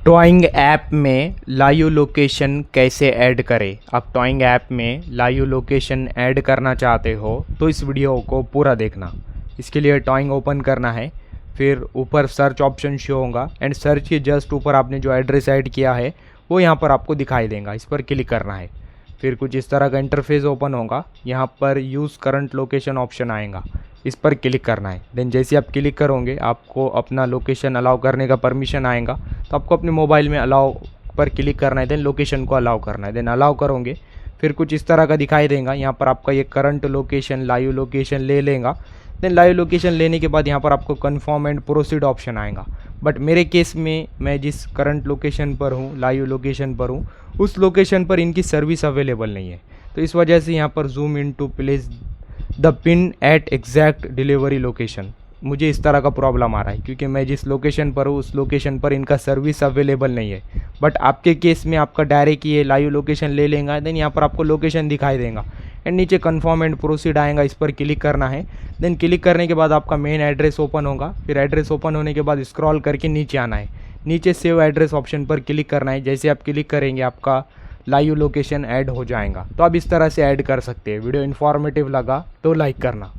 Toing app में live location कैसे add करें। आप टॉइंग ऐप में लाइव लोकेशन ऐड करना चाहते हो तो इस वीडियो को पूरा देखना। इसके लिए टॉइंग ओपन करना है, फिर ऊपर सर्च ऑप्शन शो होगा एंड सर्च के जस्ट ऊपर आपने जो एड्रेस ऐड किया है वो यहाँ पर आपको दिखाई देगा। इस पर क्लिक करना है, फिर कुछ इस तरह का इंटरफेस ओपन होगा। यहाँ पर यूज़ करंट लोकेशन ऑप्शन आएगा, इस पर क्लिक करना है। देन जैसे आप क्लिक करोगे आपको अपना लोकेशन अलाउ करने का परमिशन आएगा, तो आपको अपने मोबाइल में अलाउ पर क्लिक करना है। देन लोकेशन को अलाउ करना है। देन अलाउ करोगे फिर कुछ इस तरह का दिखाई देगा। यहाँ पर आपका ये करंट लोकेशन लाइव लोकेशन ले लेगा। देन लाइव लोकेशन लेने के बाद यहाँ पर आपको कन्फर्म एंड प्रोसीड ऑप्शन आएगा। बट मेरे केस में मैं जिस करंट लोकेशन पर हूँ, लाइव लोकेशन पर हूँ, उस लोकेशन पर इनकी सर्विस अवेलेबल नहीं है। तो इस वजह से यहाँ पर zoom in to place the pin at exact delivery location, मुझे इस तरह का प्रॉब्लम आ रहा है क्योंकि मैं जिस लोकेशन पर हूँ उस लोकेशन पर इनका सर्विस अवेलेबल नहीं है। बट आपके केस में आपका डायरेक्ट ये लाइव लोकेशन ले लेगा। देन यहाँ पर आपको लोकेशन दिखाई देगा एंड नीचे कन्फर्म एंड प्रोसीड आएगा, इस पर क्लिक करना है। देन क्लिक करने के बाद आपका मेन एड्रेस ओपन होगा। फिर एड्रेस ओपन होने के बाद स्क्रॉल करके नीचे आना है, नीचे सेव एड्रेस ऑप्शन पर क्लिक करना है। जैसे आप क्लिक करेंगे आपका लाइव लोकेशन ऐड हो जाएगा। तो आप इस तरह से ऐड कर सकते हैं। वीडियो इन्फॉर्मेटिव लगा तो लाइक करना।